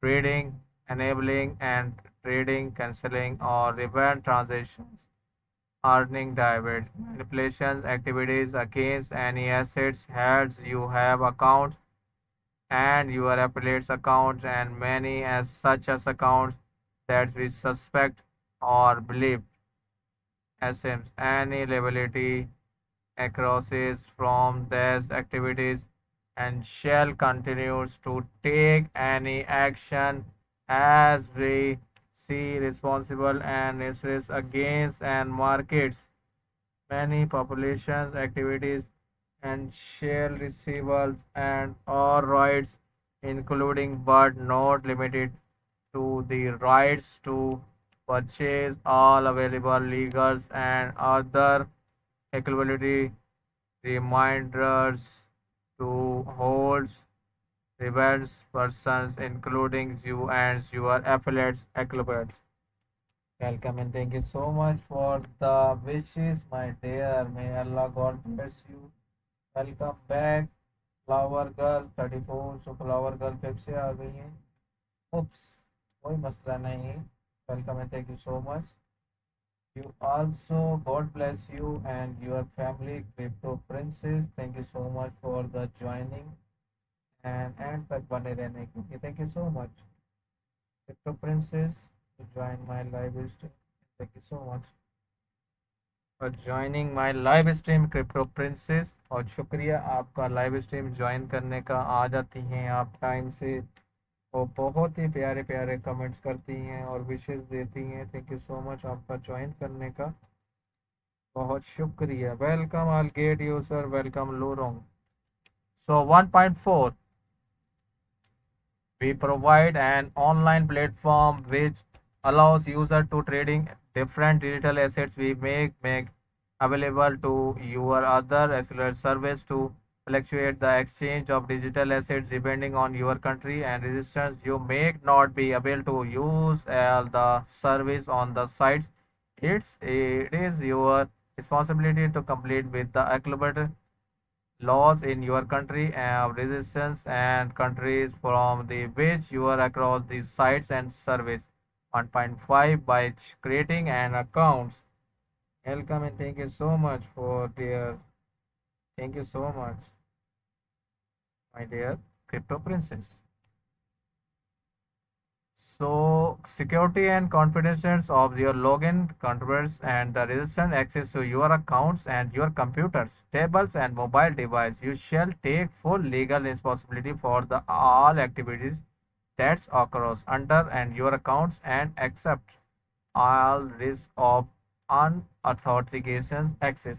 trading, enabling and trading, cancelling or prevent transactions, earning debit, manipulations, activities against any assets held you have accounts and your affiliates accounts and many as such as accounts that we suspect or believe assumes any liability acrosses from these activities and shall continues to take any action as we see responsible and necessary against and markets many populations activities and shall receivables and all rights including but not limited to the rights to purchase all available legals and other equality reminders to hold events persons including you and your affiliates equivalents. Welcome and thank you so much for the wishes, my dear. May Allah God bless you. Welcome back, Flower Girl 34। So flower girl फिर से आ गई हैं। उप्स, कोई मसला नहीं। Welcome and thank you so much. You also, God bless you and your family, Crypto Princess. Thank you so much for the joining and end तक बने रहने के लिए। Thank you so much, Crypto Princess, to join my live stream. Thank you so much for joining my live stream, Crypto Princess। और शुक्रिया आपका live stream join करने का। आ जाती हैं आप टाइम से, वो बहुत ही प्यारे प्यारे कमेंट्स करती हैं और विशेष देती हैं। थैंक यू सो मच आपका ज्वाइन करने का, बहुत शुक्रिया। Welcome, I get you sir, welcome लूरोंग। So 1.4 We provide an online platform which allows user to trading different digital assets. We make available to your other accelerator service to fluctuate the exchange of digital assets depending on your country and resistance. You may not be able to use all the service on the sites. It is your responsibility to complete with the accurate laws in your country of resistance and countries from the which you are across the sites and service. 1.5 by creating an accounts. Welcome and thank you so much for dear. Thank you so much, my dear crypto princess. So, security and confidence of your login, controls, and the resistant access to your accounts and your computers, tables, and mobile device. You shall take full legal responsibility for the all activities that occurs under and your accounts and accept all risk of unauthentication access.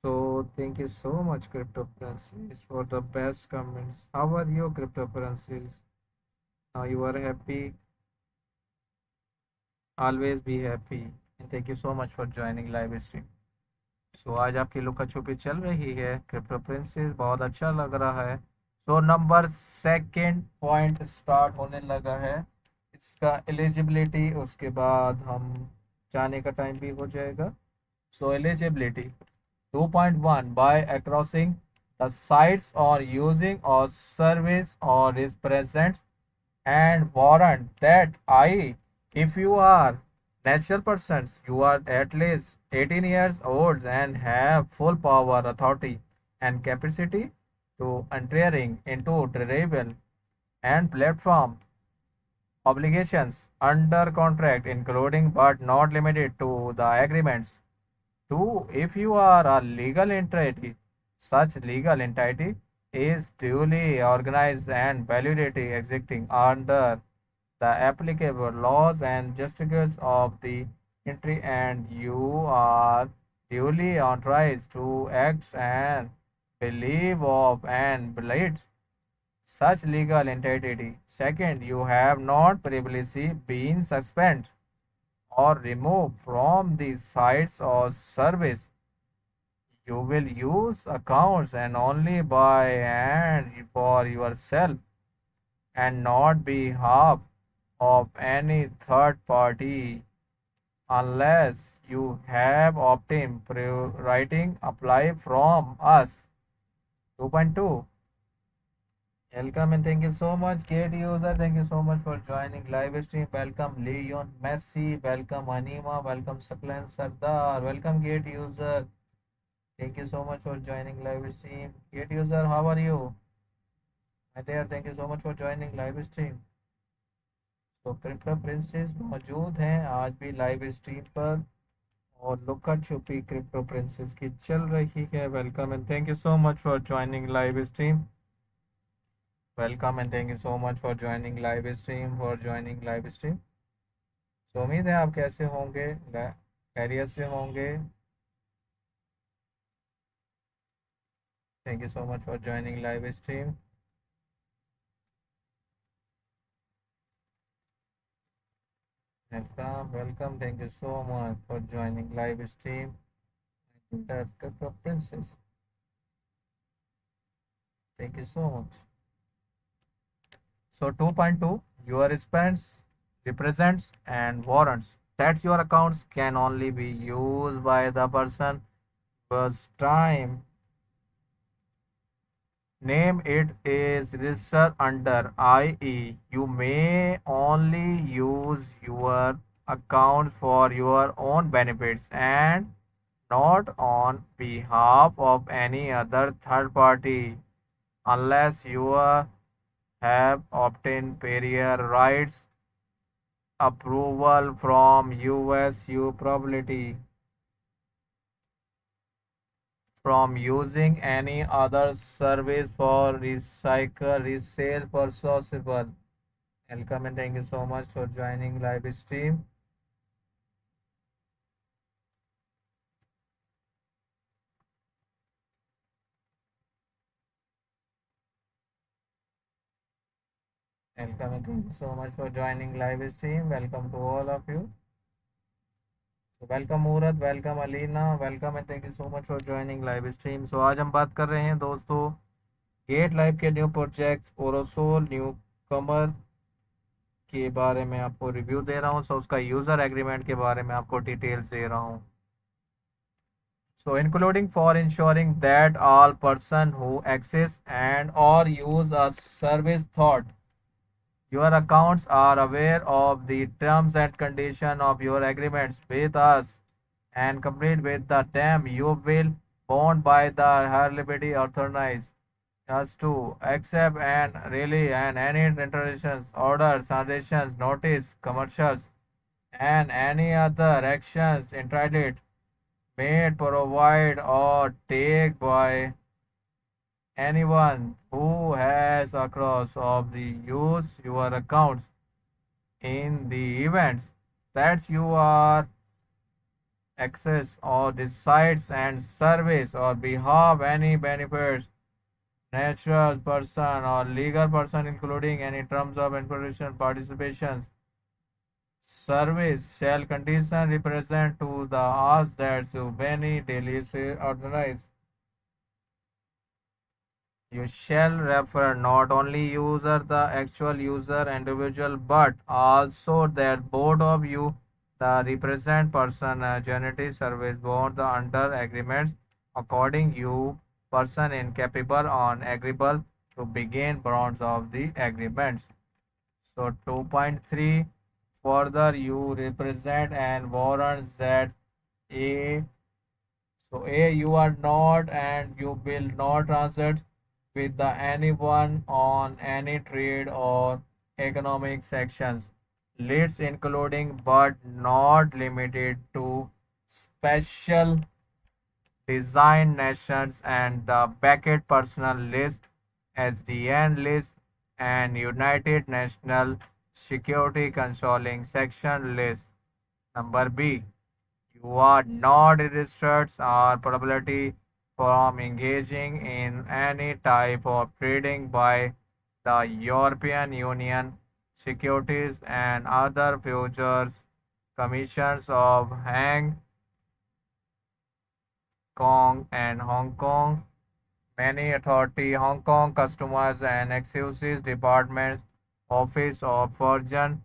So, thank you so much, cryptocurrencies, for the best comments. How are you, cryptocurrencies? Now you are happy. Always be happy. And thank you so much for joining live stream. सो आज आपकी लुका छुपी चल रही है crypto princess बहुत अच्छा लग रहा है so number second point start होने लगा है इसका एलिजिबिलिटी उसके बाद हम जाने का टाइम भी हो जाएगा सो eligibility 2.1 by crossing the sites or using or service or is present and warrant that I, if you are natural persons, you are at least 18 years old and have full power, authority, and capacity to entering into durable and platform obligations under contract, including but not limited to the agreements. Two, if you are a legal entity, such legal entity is duly organized and validity existing under the applicable laws and justices of the country and you are duly authorized to act and believe of and believe such legal entity. Second, you have not previously been suspended or removed from the sites or service. You will use accounts and only by and for yourself and not behalf of any third party unless you have obtained writing apply from us. 2.2. Welcome and thank you so much, Kate user. Thank you so much for joining live stream. Welcome Leon Messi. Welcome Anima. Welcome Saklan Sardar. Welcome Gate user. Thank you so much for joining live stream. Gate user, how are you? My dear, thank you so much for joining live stream. तो crypto princess मौजूद हैं आज भी live stream पर और लुका छुपी crypto princess की चल रही है welcome and thank you so much for joining live stream welcome and thank you so much for joining live stream तो उम्मीद है आप कैसे होंगे खैरियत से होंगे thank you so much for joining live stream welcome. Thank you so much for joining live stream. Crypto Princess. Thank you so much. So 2.2, your expense represents and warrants that your accounts can only be used by the person whose time name it is registered under, i.e., you may only use your account for your own benefits and not on behalf of any other third party unless you have obtained prior rights approval from USU probability from using any other service for recycle resale possible. Welcome and thank you so much for joining live stream. Welcome and thank you so much for joining live stream. Welcome to all of you. So welcome Murat, welcome Alina, welcome and thank you so much for joining live stream. So आज हम बात कर रहे हैं दोस्तों gate live के new projects ओरोसोल new कमर के बारे में आपको रिव्यू दे रहा हूँ। सो उसका यूज़र एग्रीमेंट के बारे में आपको डिटेल्स दे रहा हूँ। So including for ensuring that all person who access and or use a service thought your accounts are aware of the terms and condition of your agreements with us and complete with the term you will bound by the liberty authorized us to accept and really and any interactions, orders, transactions, notice, commercials, and any other actions entitled made, provide, or take by anyone who has across of the use your accounts in the events that you are access or the sites and service or behalf any benefits natural person or legal person including any terms of information participation service shall condition represent to the us that so many daily organize. You shall refer not only user the actual user individual but also that both of you the represent person genetic service both the under agreements according you person incapable on agreeable to begin bonds of the agreements. So 2.3 further you represent and warrants that a so A, you are not and you will not transact with the anyone on any trade or economic sections. Lists including but not limited to special design nations and the Beckett personal list, SDN list, and United National Security Consoling section list. Number B. You are not registered or probability from engaging in any type of trading by the European Union Securities and other futures commissions of Kong and Hong Kong, many authority, Hong Kong Customers and Excise Departments, Office of Foreign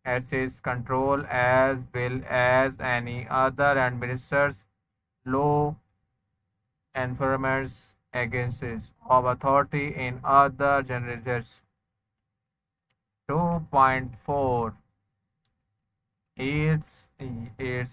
Assets Control as well as any other administers law enforcement agencies of authority in other jurisdictions. 2.4 it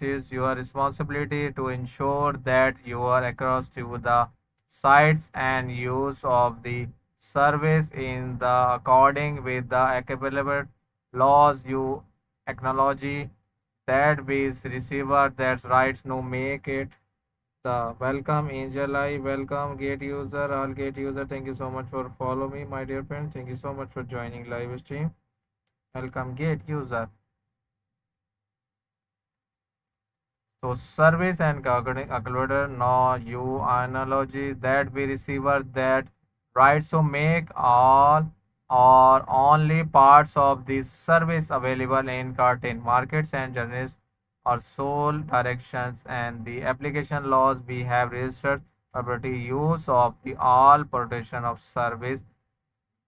is your responsibility to ensure that you are across to the sites and use of the service in the according with the applicable laws you acknowledge that we receiver that rights no make it the welcome angel I welcome gate user all gate user thank you so much for follow me my dear friends thank you so much for joining live stream welcome gate user. So service and calculator no you analogy that we receiver that right so make all or only parts of this service available in carton markets and journals or sole directions and the application laws we have registered property use of the all protection of service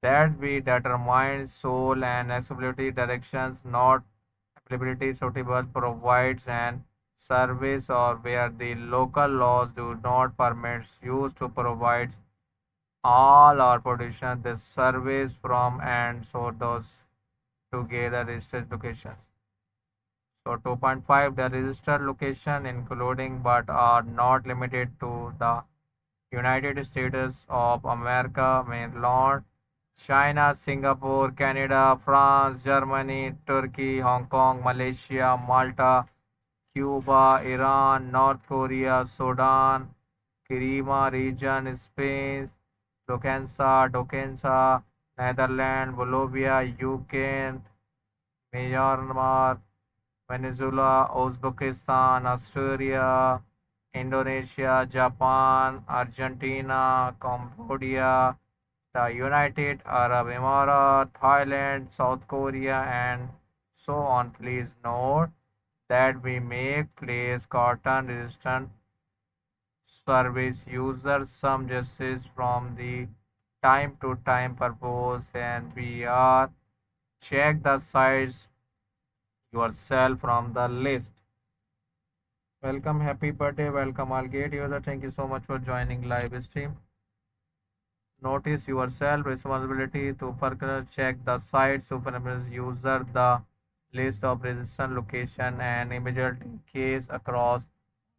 that we determine sole and accessibility directions not applicability suitable provides an service or where the local laws do not permit use to provide all or protection the service from and so those together registered locations. So 2.5 the registered location including but are not limited to the United States of America, mainland, China, Singapore, Canada, France, Germany, Turkey, Hong Kong, Malaysia, Malta, Cuba, Iran, North Korea, Sudan, Kirima region, Spain, Dokensa, Netherlands, Bolivia, UK, Myanmar, Venezuela, Uzbekistan, Australia, Indonesia, Japan, Argentina, Cambodia, the United Arab Emirates, Thailand, South Korea, and so on. Please note that we make place cotton resistant service users some justice from the time to time purpose, and we are check the sites yourself from the list. Welcome, happy birthday, welcome all gate user. Thank you so much for joining live stream. Notice yourself responsibility to further check the site superimpress user the list of resistant location and immediately case across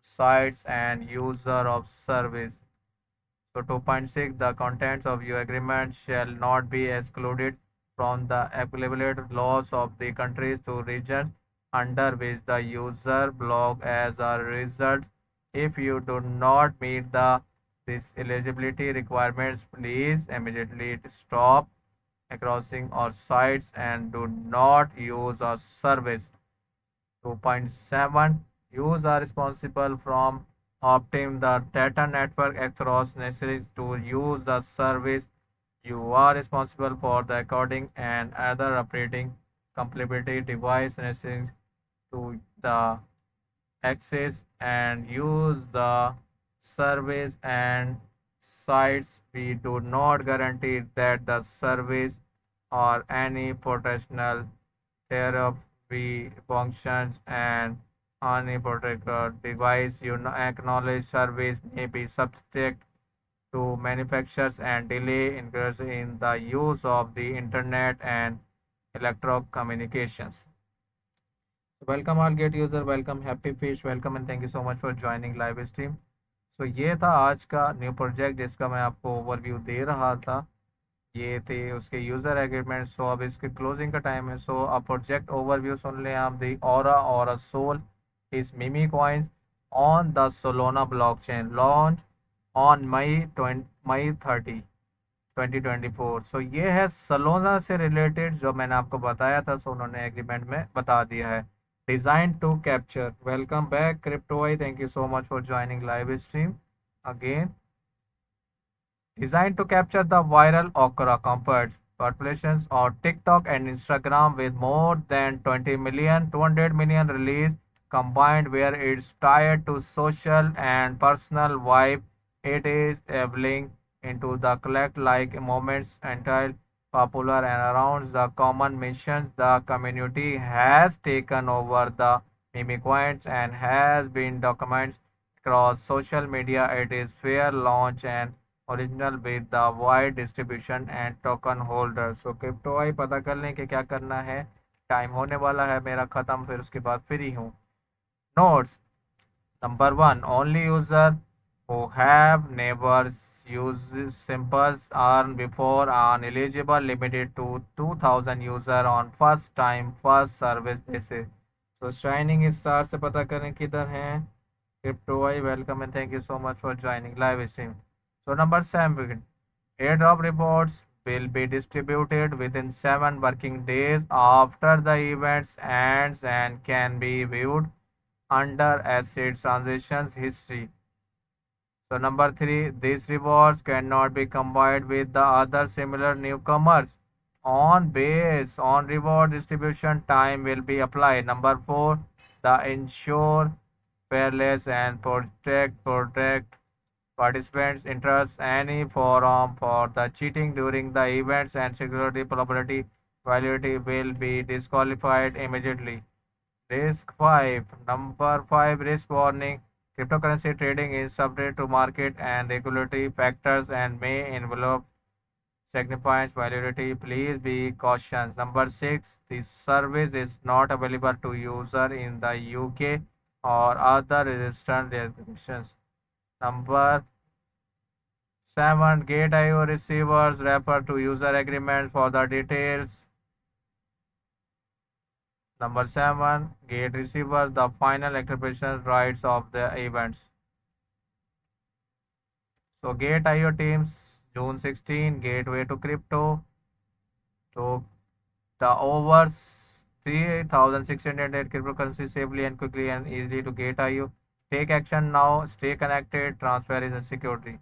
sites and user of service. So 2.6, the contents of your agreement shall not be excluded from the applicable laws of the countries to regions under which the user belongs as a result. If you do not meet this eligibility requirements, please immediately stop crossing our sites and do not use our service. 2.7, users are responsible from obtaining the data network across necessary to use the service. You are responsible for the encoding and other operating compatibility device necessary to the access and use the service and sites. We do not guarantee that the service or any potential therapy functions and any particular device you acknowledge service may be subject to manufacturers and delay incurs in the use of the internet and electronic communications. Welcome all get user, welcome happy fish, welcome and thank you so much for joining live stream. So ये था आज का new project जिसका मैं आपको overview दे रहा था। ये थे उसके यूजर एग्रीमेंट। सो अब इसके क्लोजिंग का टाइम है। सो अब प्रोजेक्ट ओवरव्यू सुन लें आप। दी ऑरा और a soul is meme coins on the Solana blockchain launch on May 30 2024। सो ये है सलोना से रिलेटेड जो मैंने आपको बताया था। सो उन्होंने एग्रीमेंट में बता दिया है। Designed to capture. Welcome back, CryptoEye. Thank you so much for joining live stream again. Designed to capture the viral okra compared populations of TikTok and Instagram with more than 20 million, 200 million release combined, where it's tied to social and personal vibe. It is evolving into the collect like moments until popular and around the common missions. The community has taken over the meme coins and has been documented across social media. It is fair launch and original with the wide distribution and token holder. So crypto eye पता कर लें कि क्या करना है। Time होने वाला है मेरा ख़त्म, फिर उसके बाद फ्री हूँ। Notes number 1, only user who have never use simples earn before are eligible, limited to 2000 user on first time first service basis. तो शाइनिंग स्टार से पता करें किधर हैं। Crypto I welcome and thank you so much for joining live stream. So number 7, airdrop reports will be distributed within 7 working days after the event ends and can be viewed under asset transactions history. So number 3, these rewards cannot be combined with the other similar newcomers. On base on reward distribution, time will be applied. Number 4, the ensure fairness and protect participants' interest. Any forum for the cheating during the events and security probability validity will be disqualified immediately. Risk 5. Number 5, risk warning. Cryptocurrency trading is subject to market and regulatory factors and may involve significant volatility. Please be cautious. Number 6, the service is not available to user in the UK or other registered jurisdictions. Number 7, Gate.io receivers refer to user agreement for the details. Number 7, Gate receivers the final interpretation rights of the events. So Gate.io teams June 16, gateway to crypto. So the over 3,608 cryptocurrency safely and quickly and easily to Gate.io. Take action now. Stay connected. Transparency and security.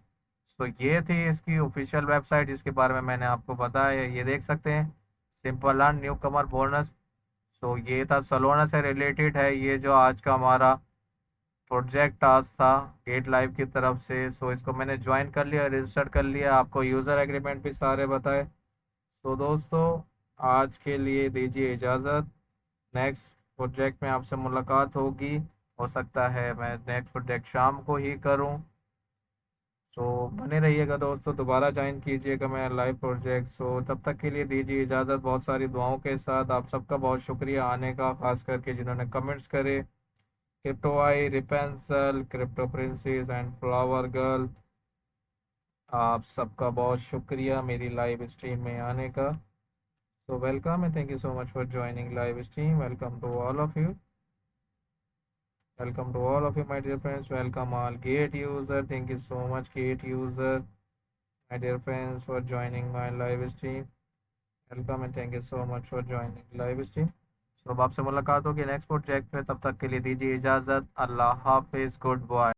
तो ये थी इसकी official website जिसके बारे में मैंने आपको बताया। ये देख सकते हैं, सिंपल अर्न न्यू कमर बोनस। तो ये था सलोना से रिलेटेड है, ये जो आज का हमारा प्रोजेक्ट टास्क था गेट लाइव की तरफ से। सो इसको मैंने ज्वाइन कर लिया, रजिस्टर कर लिया, आपको यूज़र एग्रीमेंट भी सारे बताए। तो दोस्तों आज के लिए दीजिए इजाज़त, नेक्स्ट प्रोजेक्ट में आपसे मुलाकात होगी। हो सकता है मैं नेक्स्ट प्रोजेक्ट शाम को ही करूं। सो बने रहिएगा दोस्तों, दोबारा ज्वाइन कीजिएगा मेरा लाइव प्रोजेक्ट। सो तब तक के लिए दीजिए इजाज़त, बहुत सारी दुआओं के साथ। आप सबका बहुत शुक्रिया आने का, खास करके जिन्होंने कमेंट्स करे। क्रिप्टो आई, रिपेंसल, crypto princess and flower girl, आप सबका बहुत शुक्रिया मेरी लाइव स्ट्रीम में आने का। So welcome and thank you so much for joining live stream. Welcome to all of you, welcome to all of you my dear friends, welcome all gate user, thank you so much gate user, my dear friends, for joining my live stream। Welcome and thank you so much for joining live stream. तो अब आपसे मुलाकात होगी next project में, तब तक के लिए दीजिए इजाज़त। अल्लाह हाफिज़, गुड बाय।